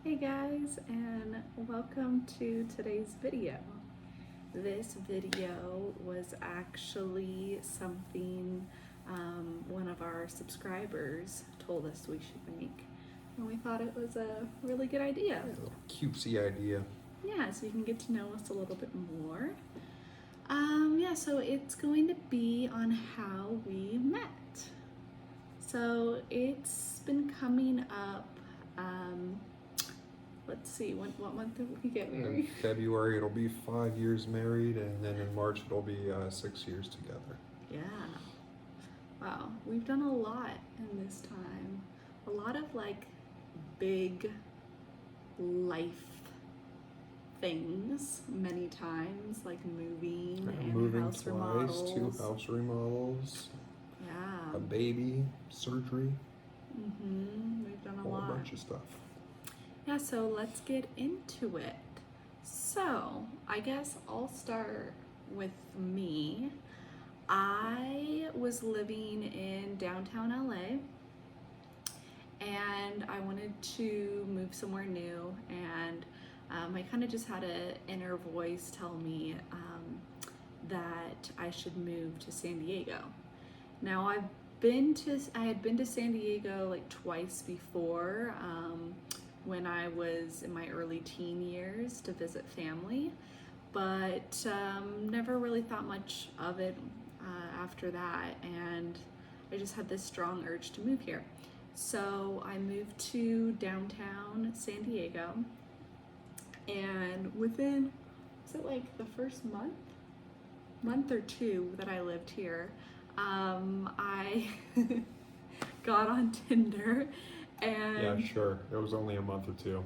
Hey guys, and welcome to today's video. This video was actually something one of our subscribers told us we should make, and we thought it was a really good idea. Cutesy idea. Yeah, so you can get to know us a little bit more. So it's going to be on how we met. So it's been coming up. Let's see, what month did we get married? In February it'll be 5 years married, and then in March it'll be 6 years together. Yeah. Wow, we've done a lot in this time. A lot of like big life things many times, like moving and Moving house twice, remodels. 2 house remodels, Yeah. a baby, surgery, We've done a whole lot. bunch of stuff. Yeah, so let's get into it. So I guess I'll start with me. I was living in downtown LA and I wanted to move somewhere new, and I kind of just had an inner voice tell me that I should move to San Diego. Now I had been to San Diego like twice before, when I was in my early teen years to visit family, but never really thought much of it after that, and I just had this strong urge to move here. So I moved to downtown San Diego, and within, was it like the first month or two that I lived here, I got on Tinder. And Yeah, sure. It was only a month or two.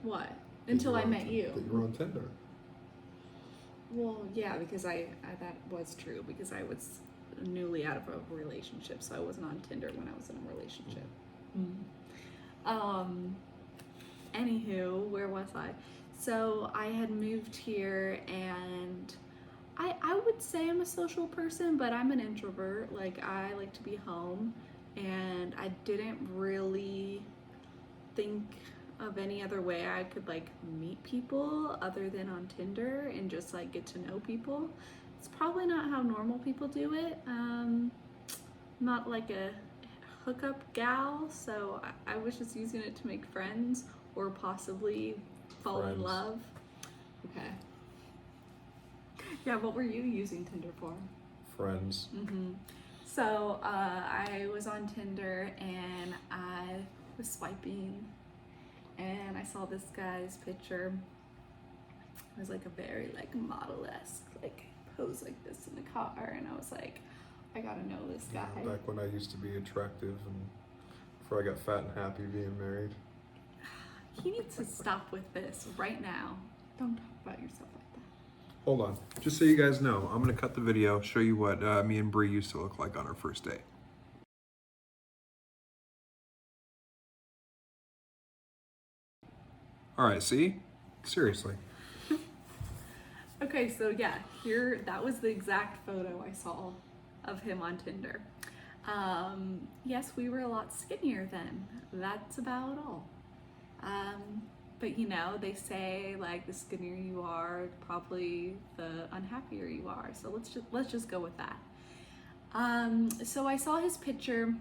what? Until I met you. That you were on Tinder. Well, yeah, because I that was true, because I was newly out of a relationship, so I wasn't on Tinder when I was in a relationship. Anywho, where was I? So I had moved here, and I would say I'm a social person, but I'm an introvert. Like, I like to be home, and I didn't really think of any other way I could like meet people other than on Tinder and just like get to know people. It's probably not how normal people do it. Not like a hookup gal, so I was just using it to make friends or possibly fall in love. Okay. Yeah, what were you using Tinder for? Friends. So I was on Tinder and I was swiping, and I saw this guy's picture. It was like a very like model-esque, like pose like this in the car, and I was like, I gotta know this guy. Yeah, back when I used to be attractive and before I got fat and happy being married. He needs to stop with this right now. Don't talk about yourself like that. Hold on. Just so you guys know, I'm going to cut the video, show you what me and Bree used to look like on our first date. All right, see? Seriously. Okay, so yeah, that was the exact photo I saw of him on Tinder. Yes, we were a lot skinnier then. That's about all. But you know, they say like the skinnier you are, probably the unhappier you are. So let's just go with that. So I saw his picture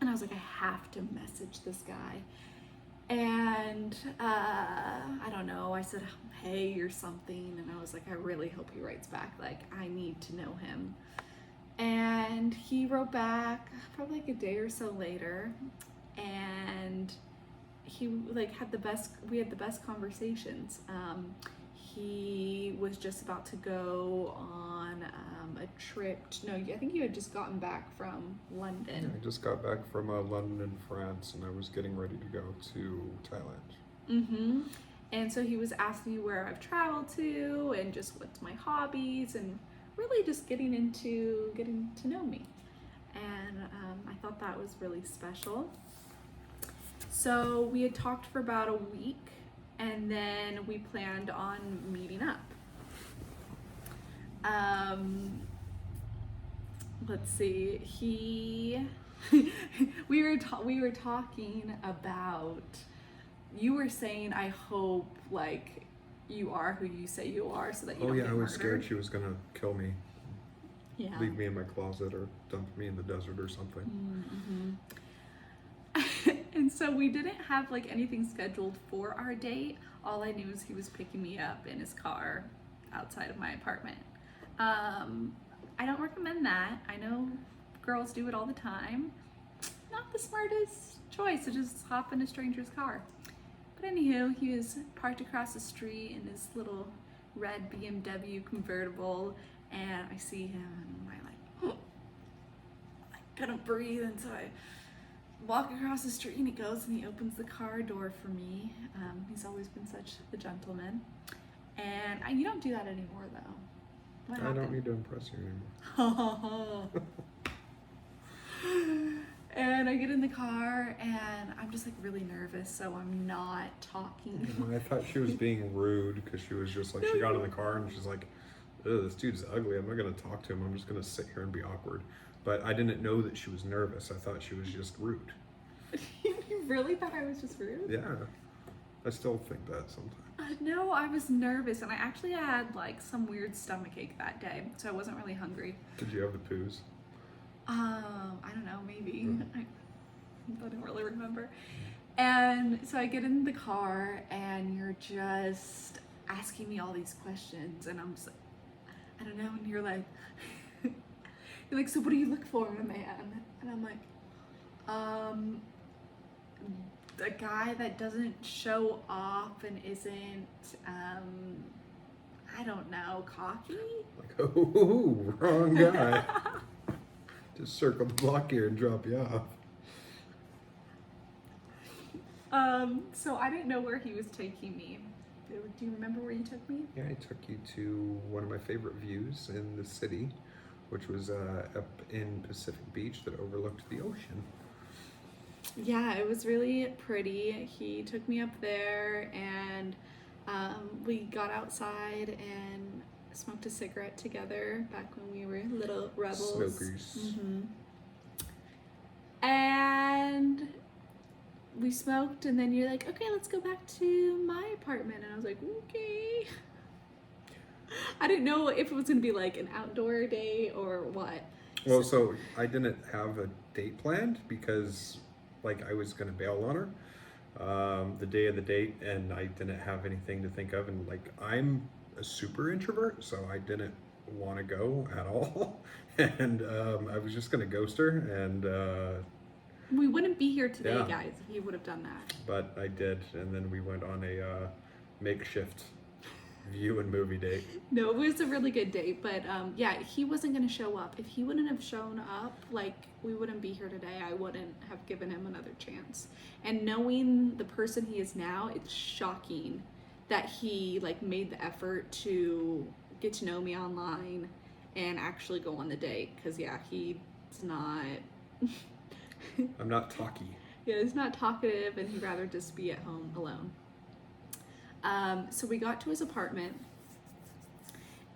and I was like, I have to message this guy. And I don't know, I said hey or something, and I was like, I really hope he writes back, like I need to know him. And he wrote back probably like a day or so later, and he like we had the best conversations. He was just about to go on a trip. I think you had just gotten back from London. Yeah, I just got back from London, France, and I was getting ready to go to Thailand. And so he was asking me where I've traveled to and just what's my hobbies, and really just getting to know me. And I thought that was really special. So we had talked for about a week, and then we planned on meeting up. Let's see, we were talking about you were saying, I hope like you are who you say you are, so that you Oh don't yeah, get I was murdered. scared she was gonna kill me, Yeah. leave me in my closet, or dump me in the desert or something. And so we didn't have like anything scheduled for our date. All I knew is he was picking me up in his car outside of my apartment. I don't recommend that. I know girls do it all the time. Not the smartest choice to just hop in a stranger's car. But anywho, he was parked across the street in his little red BMW convertible, and I see him, and I'm like, oh, I couldn't breathe, and so I walk across the street, and he goes and he opens the car door for me. He's always been such a gentleman, and you don't do that anymore, though. What I don't happened? need to impress you anymore. And I get in the car, and I'm just like really nervous, so I'm not talking. I thought she was being rude because she was just like, she got in the car and she's like, "Ugh, this dude's ugly. I'm not gonna talk to him. I'm just gonna sit here and be awkward." But I didn't know that she was nervous. I thought she was just rude. You really thought I was just rude? Yeah, I still think that sometimes. No, I was nervous, and I actually had like some weird stomachache that day, so I wasn't really hungry. Did you have the poos? I don't know, maybe. I don't really remember. And so I get in the car, and you're just asking me all these questions, and I'm just like, I don't know, and you're like, so what do you look for in a man? And I'm like, a guy that doesn't show off and isn't, I don't know, cocky? Like, oh, wrong guy. Just circle the block here and drop you off. So I didn't know where he was taking me. Do you remember where you took me? Yeah, I took you to one of my favorite views in the city, which was up in Pacific Beach that overlooked the ocean. Yeah, it was really pretty. He took me up there, and we got outside and smoked a cigarette together back when we were little rebels. Smokers. And we smoked, and then you're like, okay, let's go back to my apartment. And I was like, okay. I didn't know if it was going to be like an outdoor day or what. Well, so I didn't have a date planned because, like, I was gonna bail on her the day of the date, and I didn't have anything to think of. And like, I'm a super introvert, so I didn't want to go at all. And I was just gonna ghost her, and we wouldn't be here today, Yeah. guys, if you would have done that. but I did, and then we went on a makeshift view and movie date. No, it was a really good date, but yeah, he wasn't gonna show up. If he wouldn't have shown up, like, we wouldn't be here today. I wouldn't have given him another chance. And knowing the person he is now, it's shocking that he like made the effort to get to know me online and actually go on the date. Because yeah, he's not. I'm not talky. Yeah, he's not talkative, and he'd rather just be at home alone. So we got to his apartment,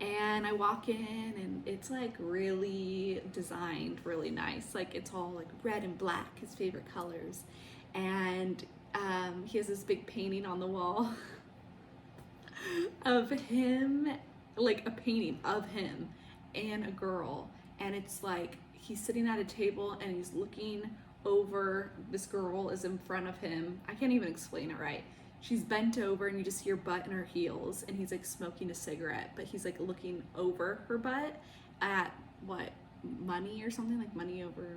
and I walk in, and it's like really designed really nice. Like, it's all like red and black, his favorite colors. And he has this big painting on the wall of him, like a painting of him and a girl. And it's like he's sitting at a table, and he's looking over. This girl is in front of him. I can't even explain it right. She's bent over, and you just see her butt and her heels, and he's like smoking a cigarette, but he's like looking over her butt at what, money or something, like money over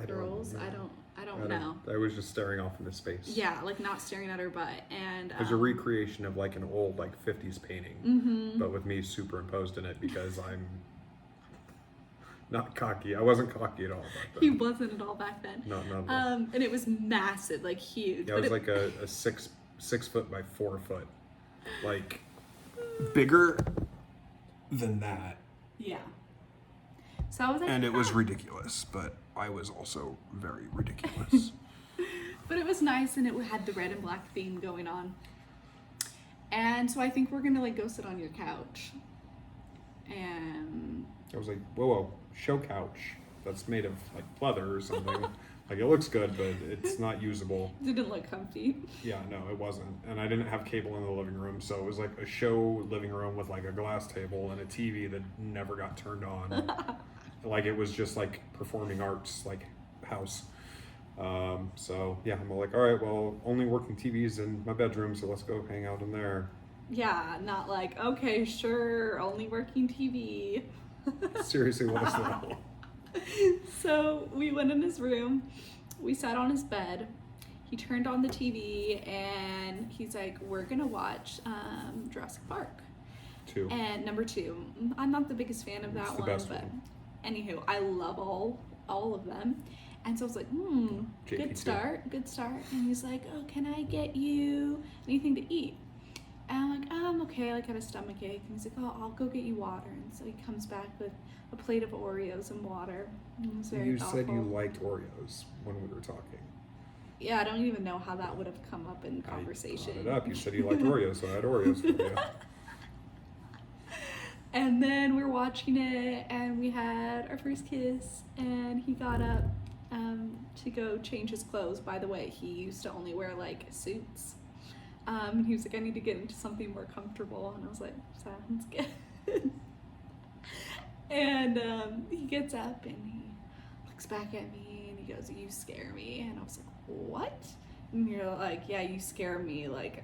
girls. I don't know. I was just staring off into space. Yeah, like not staring at her butt. And There's a recreation of like an old like 50s painting, but with me superimposed in it because I'm not cocky. I wasn't cocky at all back then. he wasn't at all back then. Not at all. And it was massive, like huge. Yeah, but it was like a 6 foot by 4 foot, like bigger than that. Yeah. So I was like, And it was ridiculous, but I was also very ridiculous. but it was nice, and it had the red and black theme going on. And so I think we're gonna like go sit on your couch. And I was like, whoa, show couch. That's made of like pleather or something. Like, it looks good, but it's not usable. Didn't look comfy. Yeah, no, it wasn't. And I didn't have cable in the living room, so it was like a show living room with like a glass table and a TV that never got turned on. Like, it was just like performing arts, like house. So yeah, I'm like, all right, well, only working TVs in my bedroom, so let's go hang out in there. Yeah, not like, okay, sure, only working TV. Seriously, what is that? So we went in his room, we sat on his bed, he turned on the TV, and he's like, we're gonna watch Jurassic Park. 2. And number 2, I'm not the biggest fan of that It's the one, best but one. anywho, I love all of them. And so I was like, JP2. good start. And he's like, oh, can I get you anything to eat? And I'm like, I'm okay, like I had a stomach ache. And he's like, oh, I'll go get you water. And so he comes back with a plate of Oreos and water. And it was very You thoughtful. said you liked Oreos when we were talking. Yeah, I don't even know how that would have come up in conversation. I brought it up. You said you liked Oreos, so I had Oreos for you. And then we're watching it, and we had our first kiss, and he got up to go change his clothes. By the way, he used to only wear like suits. He was like, I need to get into something more comfortable. And I was like, sounds good. And he gets up and he looks back at me and he goes, you scare me. And I was like, what? And you're like, yeah, you scare me. Like,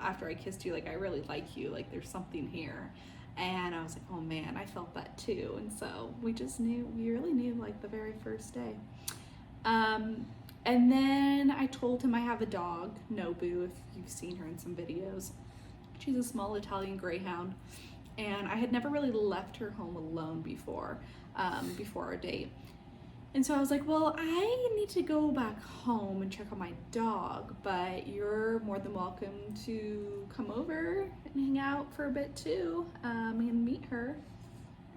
after I kissed you, like, I really like you. Like, there's something here. And I was like, oh man, I felt that too. And so we really knew like the very first day. And then I told him I have a dog, Nobu, if you've seen her in some videos. She's a small Italian greyhound. And I had never really left her home alone before our date. And so I was like, well, I need to go back home and check on my dog, but you're more than welcome to come over and hang out for a bit too, and meet her.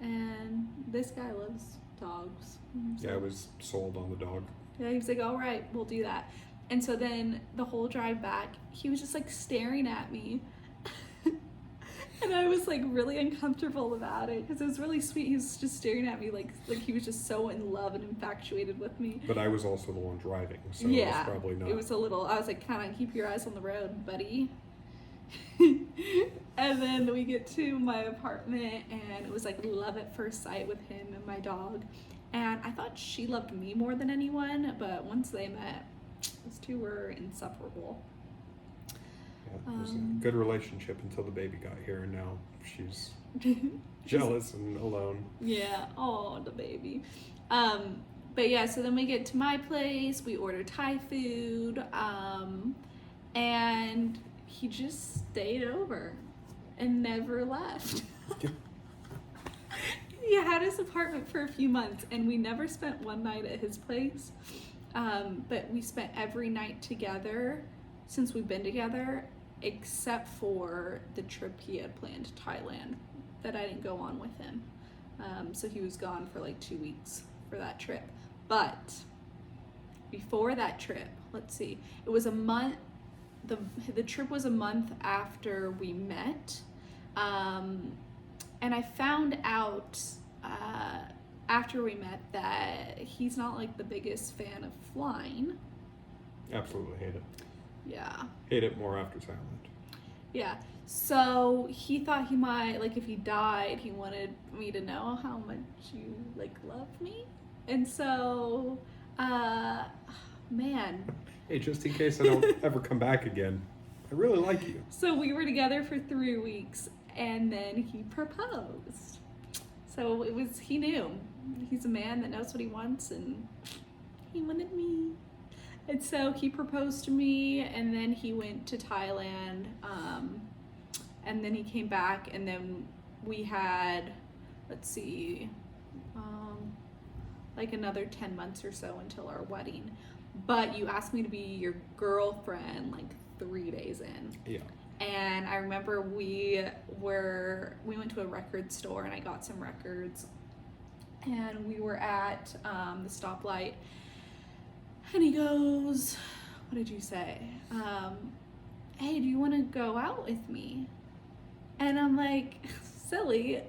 And this guy loves dogs. Yeah, I was sold on the dog. Yeah, he was like, all right, we'll do that. And so then the whole drive back, he was just like staring at me. And I was like really uncomfortable about it because it was really sweet. He was just staring at me like he was just so in love and infatuated with me. But I was also the one driving, so Yeah, it was probably not. It was a little, I was like, kind of keep your eyes on the road, buddy. And then we get to my apartment and it was like love at first sight with him and my dog. And I thought she loved me more than anyone, but once they met, those two were insufferable. Yeah, it was a good relationship until the baby got here, and now she's jealous and alone. Yeah, oh, the baby. But yeah, so then we get to my place, we order Thai food, and he just stayed over and never left. He had his apartment for a few months, and we never spent one night at his place, but we spent every night together since we've been together, except for the trip he had planned to Thailand that I didn't go on with him. So he was gone for like 2 weeks for that trip. But before that trip, let's see, it was a month, the trip was a month after we met. And I found out after we met that he's not like the biggest fan of flying. Absolutely hate it. Yeah. Hate it more after Thailand. Yeah. So he thought he might, like if he died, he wanted me to know how much you like love me. And so, man. Hey, just in case I don't ever come back again, I really like you. So we were together for 3 weeks and then he proposed. So he knew. He's a man that knows what he wants and he wanted me. And so he proposed to me and then he went to Thailand, and then he came back and then we had, let's see, like another 10 months or so until our wedding. But you asked me to be your girlfriend like 3 days in. Yeah. And I remember we went to a record store and I got some records and we were at the stoplight and he goes, what did you say? Hey, do you want to go out with me? And I'm like, silly,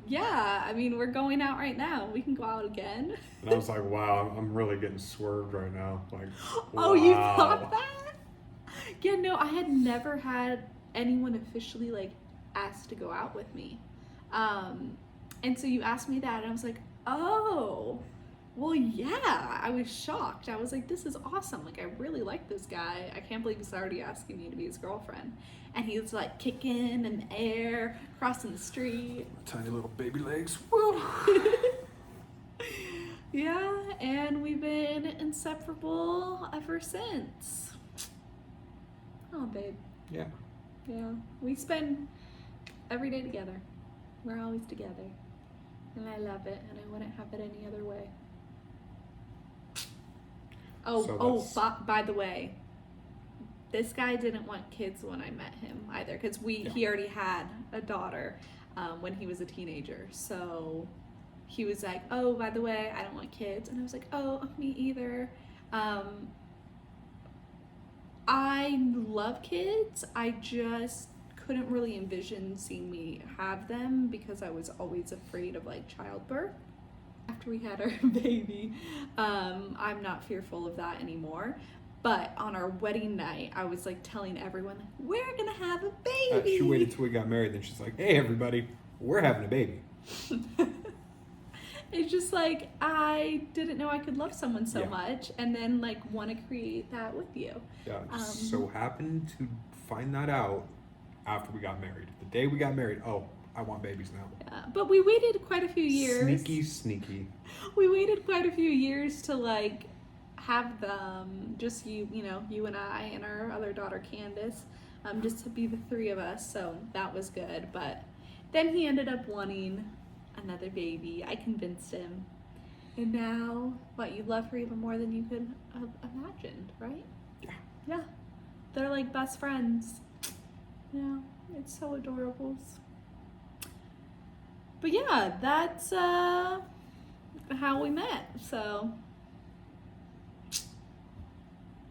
Yeah, I mean, we're going out right now. We can go out again. And I was like, wow, I'm really getting swerved right now. Like, Oh, you wow. thought that? Yeah, no, I had never had anyone officially like ask to go out with me. And so you asked me that, and I was like, oh, well, yeah. I was shocked. I was like, this is awesome. Like, I really like this guy. I can't believe he's already asking me to be his girlfriend. And he was like kicking in the air, crossing the street. Tiny little baby legs. Woo! Yeah, and we've been inseparable ever since. Oh, babe. Yeah. Yeah, we spend every day together. We're always together. And I love it, and I wouldn't have it any other way. Oh, So by the way, this guy didn't want kids when I met him either, because he already had a daughter when he was a teenager. So he was like, oh, by the way, I don't want kids. And I was like, oh, me either. I love kids. I just couldn't really envision seeing me have them because I was always afraid of like childbirth. After we had our baby, I'm not fearful of that anymore. But on our wedding night, I was like telling everyone, we're gonna have a baby. She waited till we got married, then she's like, hey, everybody, we're having a baby. It's just like, I didn't know I could love someone so Yeah. much and then like want to create that with you. Yeah, so happened to find that out after we got married. The day we got married, oh, I want babies now. Yeah, but we waited quite a few years. Sneaky. We waited quite a few years to like have them, just you and I and our other daughter Candace, just to be the three of us. So that was good. But then he ended up wanting another baby. I convinced him. And now, what, you love her even more than you could have imagined, right? Yeah. Yeah. They're like best friends. Yeah, it's so adorable. But yeah, that's how we met. So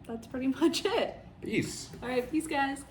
that's pretty much it. Peace. All right, peace, guys.